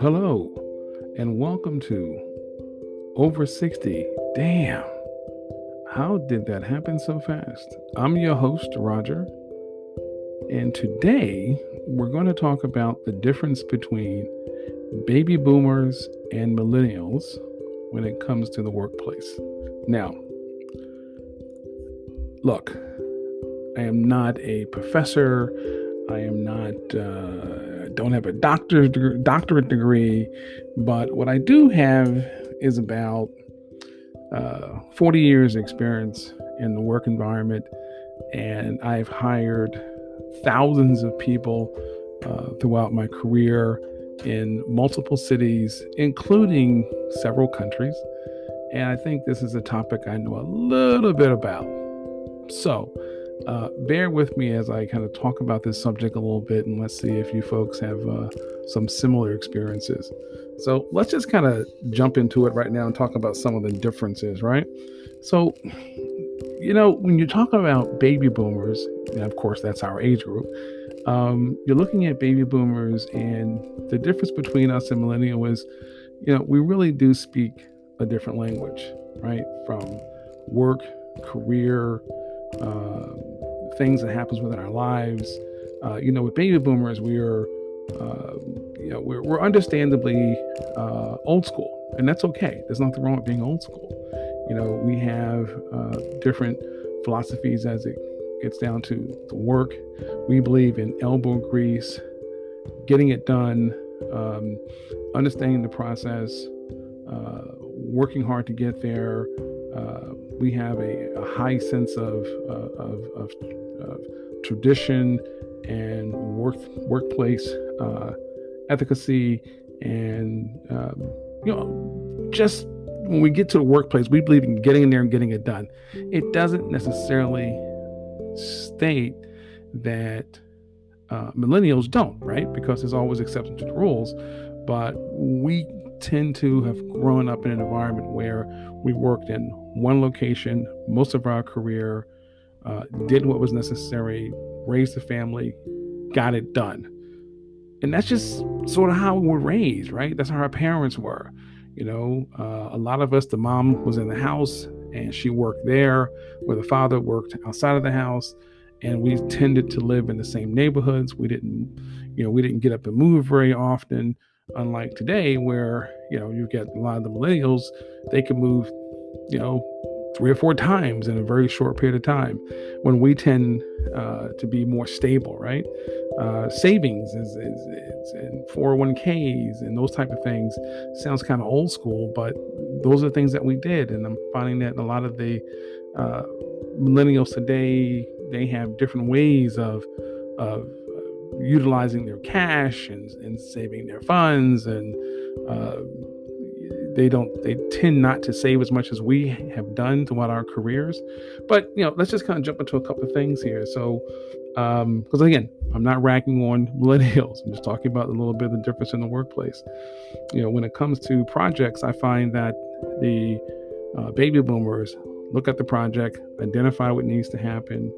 Hello, and welcome to Over 60. Damn, how did that happen so fast? I'm your host, Roger, and today we're going to talk about the difference between baby boomers and millennials when it comes to the workplace. Now, look, I am not a professor. I am not, don't have a doctorate degree, but what I do have is about 40 years experience in the work environment, and I've hired thousands of people throughout my career in multiple cities, including several countries. And I think this is a topic I know a little bit about. So, bear with me as I kind of talk about this subject a little bit, and let's see if you folks have some similar experiences. So, let's just kind of jump into it right now and talk about some of the differences, right? So, when you talk about baby boomers, and of course, that's our age group, you're looking at baby boomers, and the difference between us and millennial is, we really do speak a different language, right? From work, career, things that happens within our lives. With baby boomers, we're understandably old school, and that's okay. There's nothing wrong with being old school. We have different philosophies as it gets down to the work. We believe in elbow grease, getting it done, understanding the process, working hard to get there. We have a high sense of tradition and workplace efficacy, and just when we get to the workplace, we believe in getting in there and getting it done. It doesn't necessarily state that millennials don't, right? Because there's always exceptions to the rules, but we tend to have grown up in an environment where we worked in one location most of our career, did what was necessary, raised a family, got it done. And that's just sort of how we were raised, right? That's how our parents were. A lot of us, the mom was in the house and she worked there, where the father worked outside of the house. And we tended to live in the same neighborhoods. We didn't get up and move very often. Unlike today, where you get a lot of the millennials, they can move, 3 or 4 times in a very short period of time, when we tend to be more stable, right? Savings is and 401ks and those type of things sounds kind of old school, but those are things that we did. And I'm finding that a lot of the millennials today, they have different ways of utilizing their cash and saving their funds, and they tend not to save as much as we have done throughout our careers. But let's just kind of jump into a couple of things here. So because again, I'm not ragging on millennials, I'm just talking about a little bit of the difference in the workplace. When it comes to projects, I find that the baby boomers look at the project, identify what needs to happen,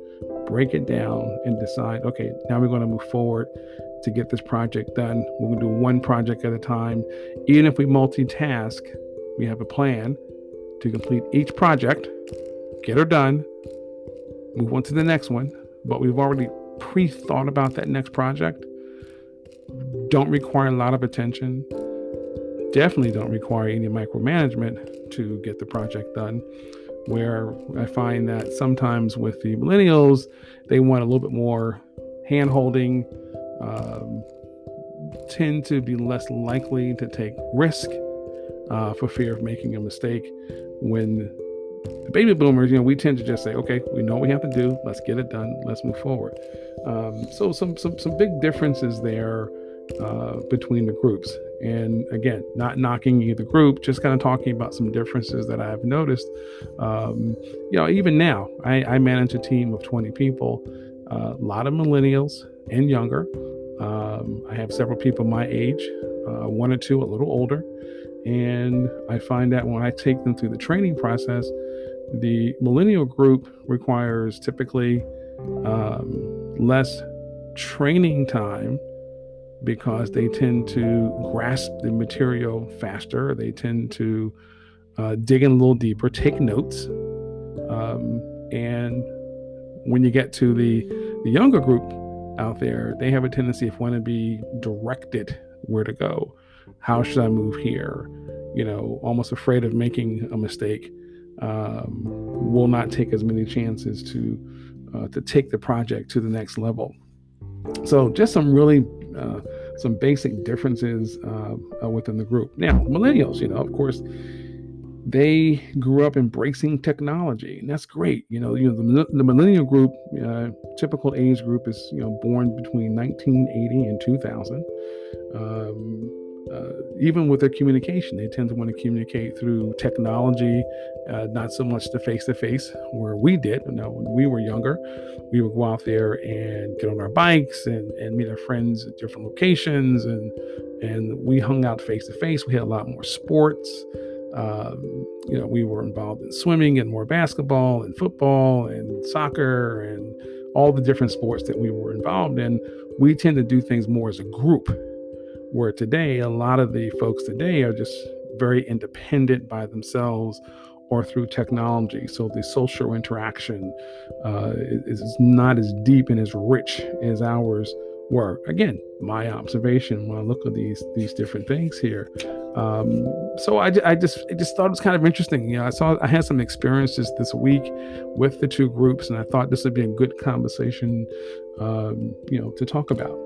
break it down, and decide, okay, now we're going to move forward to get this project done. We're going to do one project at a time. Even if we multitask, we have a plan to complete each project, get her done, move on to the next one. But we've already pre-thought about that next project. Don't require a lot of attention. Definitely don't require any micromanagement to get the project done. Where I find that sometimes with the millennials, they want a little bit more hand-holding, tend to be less likely to take risk for fear of making a mistake. When the baby boomers, we tend to just say, okay, we know what we have to do, let's get it done, let's move forward. So some big differences there between the groups. And again, not knocking either group, just kind of talking about some differences that I've noticed. Even now, I manage a team of 20 people, a lot of millennials and younger. I have several people my age, 1 or 2 a little older. And I find that when I take them through the training process, the millennial group requires typically less training time because they tend to grasp the material faster. They tend to dig in a little deeper, take notes, and when you get to the younger group out there, they have a tendency of wanting to be directed where to go. How should I move here? Almost afraid of making a mistake. Will not take as many chances to take the project to the next level. So just some basic differences within the group. Now, millennials, of course, they grew up embracing technology, and that's great. The millennial group, typical age group is born between 1980 and 2000. Even with their communication, they tend to want to communicate through technology, not so much the face-to-face where we did. When we were younger, we would go out there and get on our bikes and meet our friends at different locations, and we hung out face-to-face. We had a lot more sports. We were involved in swimming and more basketball and football and soccer and all the different sports that we were involved in. We tend to do things more as a group, where today, a lot of the folks today are just very independent by themselves or through technology. So the social interaction is not as deep and as rich as ours were. Again, my observation when I look at these different things here. So I just thought it was kind of interesting. I had some experiences this week with the two groups, and I thought this would be a good conversation, to talk about.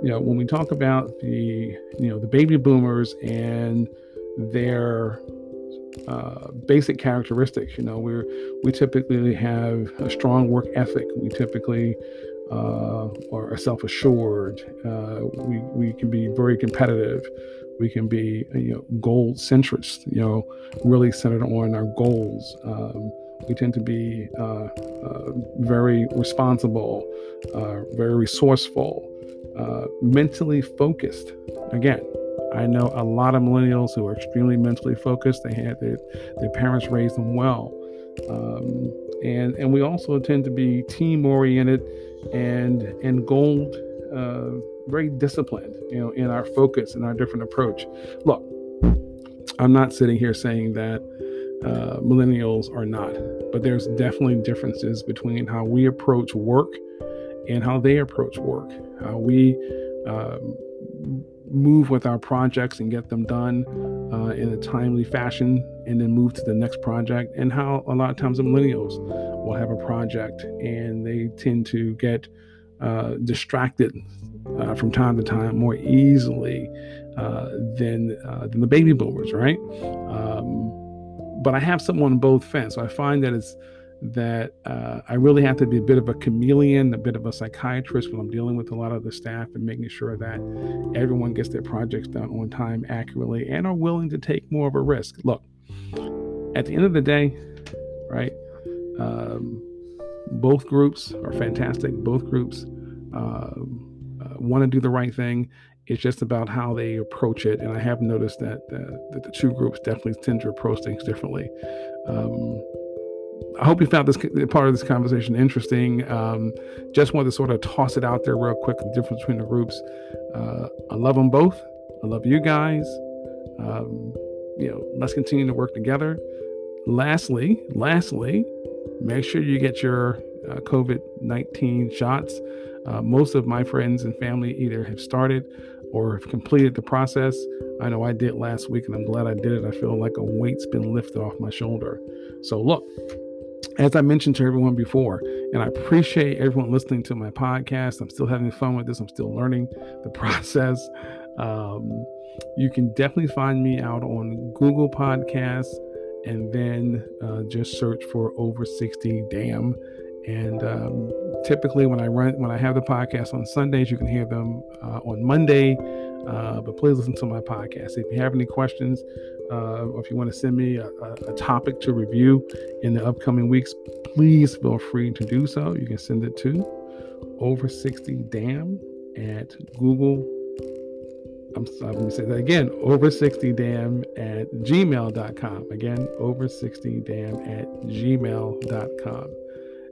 When we talk about the baby boomers and their basic characteristics, we typically have a strong work ethic. We typically are self-assured. We can be very competitive. We can be, goal centrist, really centered on our goals. We tend to be very responsible, very resourceful, mentally focused. Again, I know a lot of millennials who are extremely mentally focused. They had their parents raised them well. And we also tend to be team oriented and goal very disciplined, in our focus and our different approach. Look, I'm not sitting here saying that millennials are not, but there's definitely differences between how we approach work and how they approach work, how we move with our projects and get them done in a timely fashion and then move to the next project, and how a lot of times the millennials will have a project and they tend to get distracted from time to time more easily than the baby boomers, right? But I have someone on both fence. So I find that I really have to be a bit of a chameleon, a bit of a psychiatrist when I'm dealing with a lot of the staff and making sure that everyone gets their projects done on time, accurately, and are willing to take more of a risk. Look, at the end of the day, right? Both groups are fantastic. Both groups want to do the right thing. It's just about how they approach it. And I have noticed that the two groups definitely tend to approach things differently. I hope you found this part of this conversation interesting. Just wanted to sort of toss it out there real quick, the difference between the groups. I love them both. I love you guys. Let's continue to work together. Lastly, make sure you get your COVID-19 shots. Most of my friends and family either have started or have completed the process. I know I did last week, and I'm glad I did it. I feel like a weight's been lifted off my shoulder. So look, as I mentioned to everyone before, and I appreciate everyone listening to my podcast. I'm still having fun with this. I'm still learning the process. You can definitely find me out on Google Podcasts, and then just search for Over 60 Damn. And typically when I have the podcast on Sundays, you can hear them on Monday. But please listen to my podcast. If you have any questions, or if you want to send me a topic to review in the upcoming weeks, please feel free to do so. You can send it to Over 60 Damn at Google. I'm sorry, let me say that again, Over 60 Damn at gmail.com. Again, Over 60 Damn at gmail.com.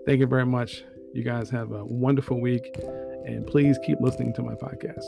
Thank you very much. You guys have a wonderful week, and please keep listening to my podcast.